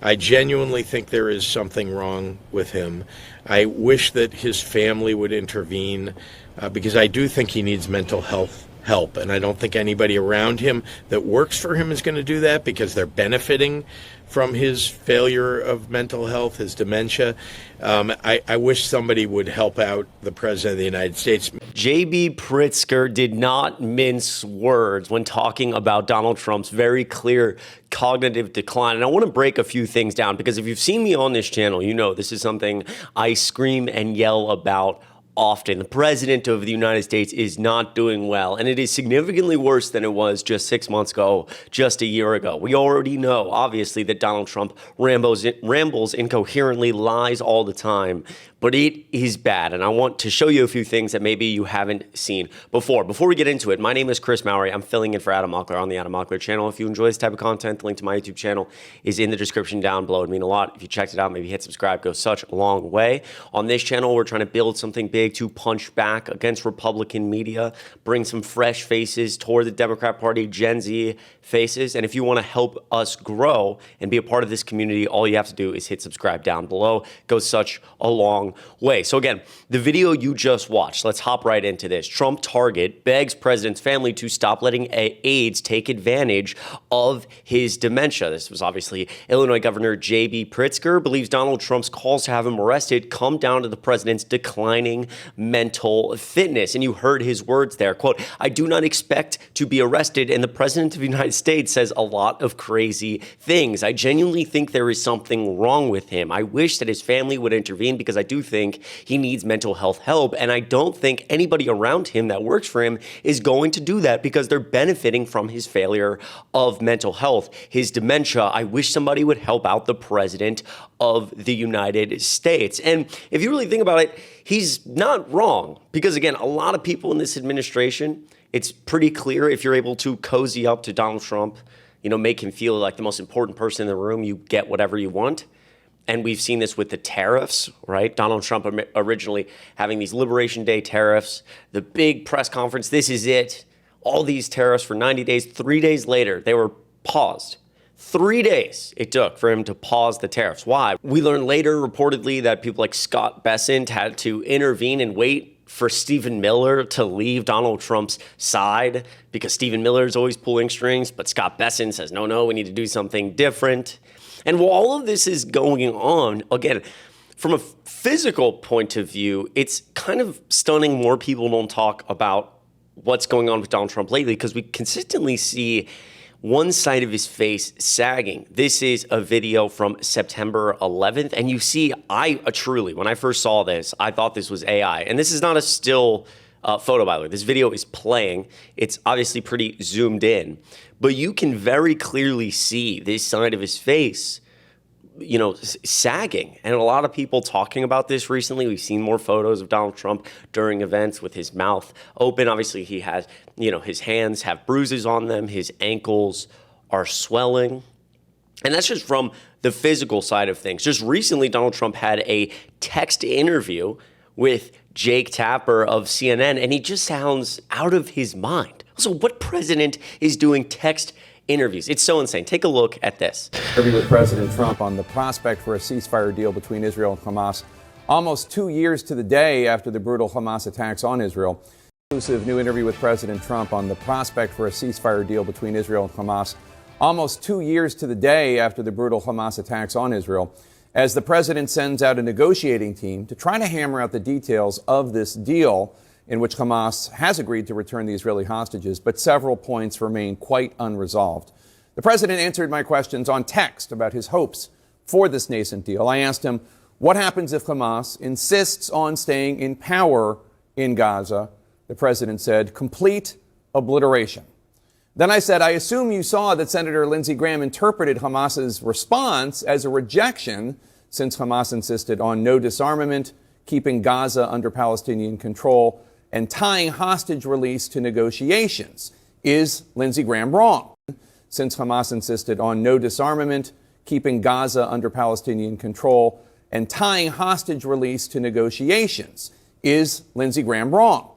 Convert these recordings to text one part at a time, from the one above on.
I genuinely think there is something wrong with him. I wish that his family would intervene because I do think he needs mental health help, and I don't think anybody around him that works for him is going to do that because they're benefiting from his failure of mental health, his dementia. I wish somebody would help out the President of the United States. JB Pritzker did not mince words when talking about Donald Trump's very clear cognitive decline. And I want to break a few things down because if you've seen me on this channel, you know this is something I scream and yell about often. The President of the United States is not doing well, and it is significantly worse than it was just 6 months ago, just a year ago. We already know, obviously, that Donald Trump rambles incoherently, lies all the time, but it is bad, and I want to show you a few things that maybe you haven't seen before. Before we get into it, my name is Chris Mowrey. I'm filling in for Adam Mockler on the Adam Mockler channel. If you enjoy this type of content, the link to my YouTube channel is in the description down below. It'd mean a lot if you checked it out. Maybe hit subscribe. It goes such a long way. On this channel, we're trying to build something big to punch back against Republican media, bring some fresh faces toward the Democrat Party, Gen Z faces. And if you want to help us grow and be a part of this community, all you have to do is hit subscribe down below. It goes such a long way. So again, the video you just watched, let's hop right into this. Trump target begs president's family to stop letting aides take advantage of his dementia. This was obviously Illinois Governor JB Pritzker believes Donald Trump's calls to have him arrested come down to the president's declining mental fitness. And you heard his words there, quote, "I do not expect to be arrested, and the President of the United States says a lot of crazy things. I genuinely think there is something wrong with him. I wish that his family would intervene because I do think he needs mental health help, and I don't think anybody around him that works for him is going to do that because they're benefiting from his failure of mental health, his dementia. I wish somebody would help out the President of the United States." And if you really think about it, he's not wrong because, again, a lot of people in this administration, it's pretty clear if you're able to cozy up to Donald Trump, you know, make him feel like the most important person in the room, you get whatever you want. And we've seen this with the tariffs, right? Donald Trump originally having these Liberation Day tariffs, the big press conference, this is it. All these tariffs for 90 days. 3 days later, they were paused. 3 days it took for him to pause the tariffs. Why? We learned later, reportedly, that people like Scott Bessent had to intervene and wait for Stephen Miller to leave Donald Trump's side because Stephen Miller is always pulling strings, but Scott Bessent says, no, we need to do something different. And while all of this is going on, again, from a physical point of view, it's kind of stunning more people don't talk about what's going on with Donald Trump lately because we consistently see one side of his face sagging. This is a video from September 11th, and you see, truly, when I first saw this, I thought this was AI. And this is not a still photo, by the way. This video is playing. It's obviously pretty zoomed in, but you can very clearly see this side of his face, you know, sagging. And a lot of people talking about this recently. We've seen more photos of Donald Trump during events with his mouth open. Obviously, he has, you know, his hands have bruises on them. His ankles are swelling. And that's just from the physical side of things. Just recently, Donald Trump had a text interview with Jake Tapper of CNN, and he just sounds out of his mind. So what president is doing text interviews? It's so insane. Take a look at this. Interview with President Trump on the prospect for a ceasefire deal between Israel and Hamas almost 2 years to the day after the brutal Hamas attacks on Israel. Exclusive new interview with President Trump on the prospect for a ceasefire deal between Israel and Hamas almost 2 years to the day after the brutal Hamas attacks on Israel, as the president sends out a negotiating team to try to hammer out the details of this deal in which Hamas has agreed to return the Israeli hostages, but several points remain quite unresolved. The president answered my questions on text about his hopes for this nascent deal. I asked him, what happens if Hamas insists on staying in power in Gaza? The president said, complete obliteration. Then I said, I assume you saw that Senator Lindsey Graham interpreted Hamas's response as a rejection since Hamas insisted on no disarmament, keeping Gaza under Palestinian control, and tying hostage release to negotiations. Is Lindsey Graham wrong? Since Hamas insisted on no disarmament, keeping Gaza under Palestinian control, and tying hostage release to negotiations. Is Lindsey Graham wrong?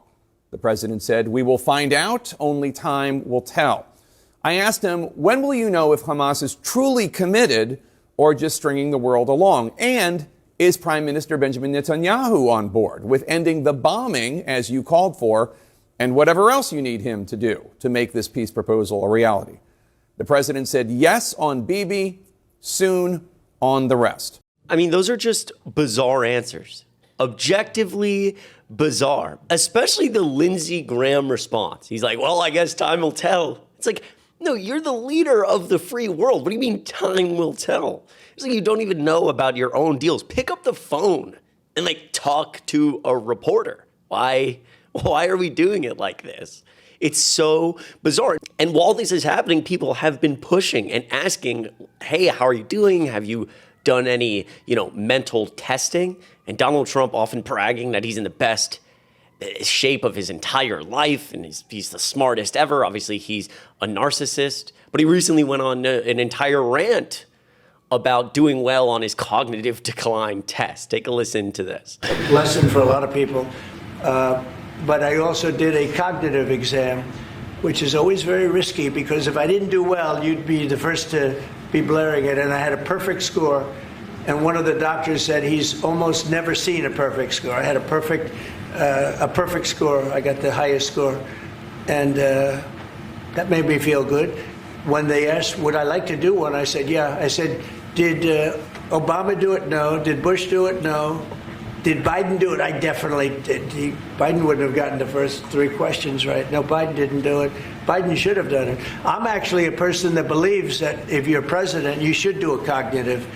The president said, we will find out. Only time will tell. I asked him, when will you know if Hamas is truly committed or just stringing the world along? And is Prime Minister Benjamin Netanyahu on board with ending the bombing, as you called for, and whatever else you need him to do to make this peace proposal a reality? The president said yes on Bibi, soon on the rest. I mean, those are just bizarre answers. Objectively bizarre, especially the Lindsey Graham response. He's like, well, I guess time will tell. It's like, no, you're the leader of the free world. What do you mean time will tell? It's like you don't even know about your own deals. Pick up the phone and like talk to a reporter. Why are we doing it like this? It's so bizarre. And while this is happening, people have been pushing and asking, hey, how are you doing? Have you done any, mental testing? And Donald Trump often bragging that he's in the best shape of his entire life and he's the smartest ever. Obviously, he's a narcissist. But he recently went on an entire rant about doing well on his cognitive decline test. Take a listen to this. Lesson for a lot of people. But I also did a cognitive exam, which is always very risky because if I didn't do well, you'd be the first to be blaring it. And I had a perfect score. And one of the doctors said he's almost never seen a perfect score. I had a perfect score. I got the highest score. And that made me feel good. When they asked, would I like to do one? I said, yeah. I said, did Obama do it? No. Did Bush do it? No. Did Biden do it? I definitely did. Biden wouldn't have gotten the first 3 questions right. No, Biden didn't do it. Biden should have done it. I'm actually a person that believes that if you're president, you should do a cognitive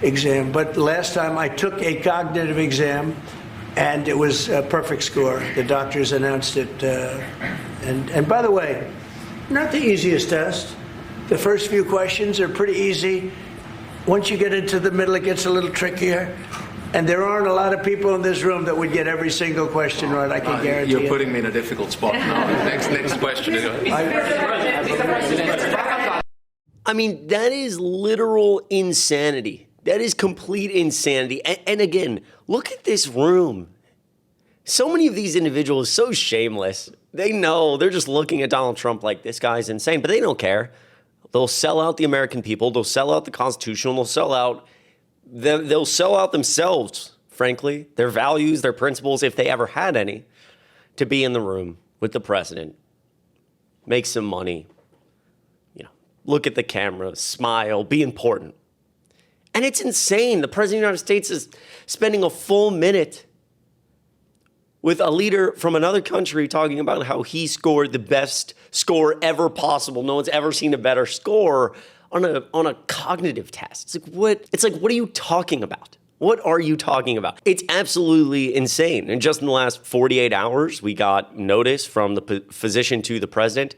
exam. But last time I took a cognitive exam, and it was a perfect score. The doctors announced it. And by the way, not the easiest test. The first few questions are pretty easy. Once you get into the middle, it gets a little trickier. And there aren't a lot of people in this room that would get every single question right, I can guarantee You're you. putting me in a difficult spot. Next question. I mean, that is literal insanity. That is complete insanity. And again, look at this room. So many of these individuals, so shameless. They know, they're just looking at Donald Trump like this guy's insane, but they don't care. They'll sell out the American people. They'll sell out the Constitution. They'll sell out themselves, frankly, their values, their principles, if they ever had any, to be in the room with the president, make some money, look at the camera, smile, be important. And it's insane. The president of the United States is spending a full minute with a leader from another country talking about how he scored the best score ever possible. No one's ever seen a better score on a cognitive test. It's like, what are you talking about? What are you talking about? It's absolutely insane. And just in the last 48 hours, we got notice from the physician to the president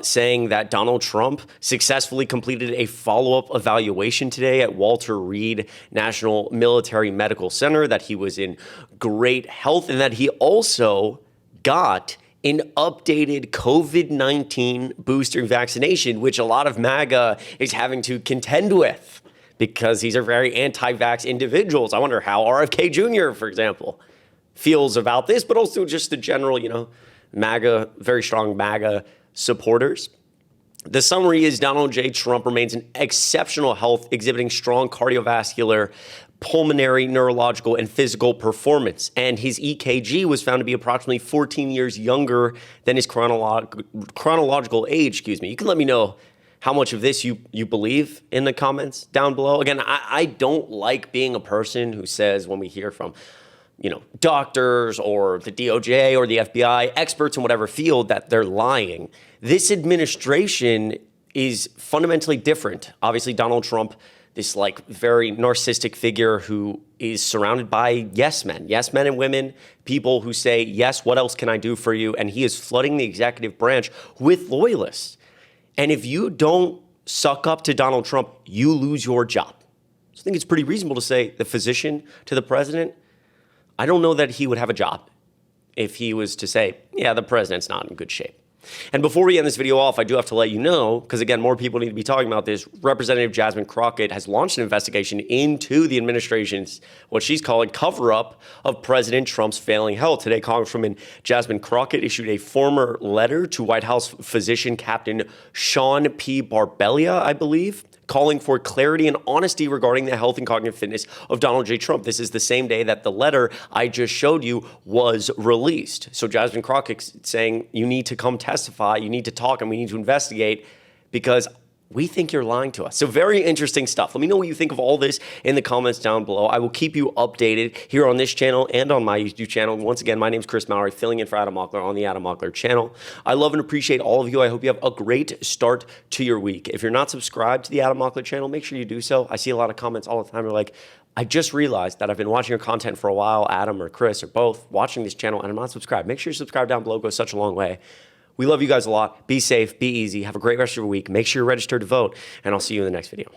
saying that Donald Trump successfully completed a follow-up evaluation today at Walter Reed National Military Medical Center, that he was in great health, and that he also got an updated COVID-19 booster vaccination, which a lot of MAGA is having to contend with because these are very anti-vax individuals. I wonder how RFK Jr., for example, feels about this, but also just the general, MAGA, very strong MAGA supporters. The summary is Donald J. Trump remains in exceptional health, exhibiting strong cardiovascular, pulmonary, neurological, and physical performance. And his EKG was found to be approximately 14 years younger than his chronological age. You can let me know how much of this you believe in the comments down below. Again, I don't like being a person who says, when we hear from doctors or the DOJ or the FBI, experts in whatever field, that they're lying. This administration is fundamentally different. Obviously, Donald Trump, this very narcissistic figure who is surrounded by yes men and women, people who say, yes, what else can I do for you? And he is flooding the executive branch with loyalists. And if you don't suck up to Donald Trump, you lose your job. So I think it's pretty reasonable to say the physician to the president, I don't know that he would have a job if he was to say, yeah, the president's not in good shape. And before we end this video off, I do have to let you know, because again, more people need to be talking about this, Representative Jasmine Crockett has launched an investigation into the administration's, what she's calling, cover-up of President Trump's failing health. Today, Congresswoman Jasmine Crockett issued a former letter to White House physician Captain Sean P. Barbella, I believe, calling for clarity and honesty regarding the health and cognitive fitness of Donald J. Trump. This is the same day that the letter I just showed you was released. So Jasmine Crockett saying, you need to come testify, you need to talk, and we need to investigate because we think you're lying to us. So very interesting stuff. Let me know what you think of all this in the comments down below. I will keep you updated here on this channel and on my YouTube channel. Once again, my name is Chris Mowrey, filling in for Adam Mockler on the Adam Mockler channel. I love and appreciate all of you. I hope you have a great start to your week. If you're not subscribed to the Adam Mockler channel, make sure you do so. I see a lot of comments all the time. They're like, I just realized that I've been watching your content for a while, Adam or Chris or both, watching this channel, and I'm not subscribed. Make sure you subscribe down below. It goes such a long way. We love you guys a lot. Be safe, be easy. Have a great rest of your week. Make sure you're registered to vote, and I'll see you in the next video.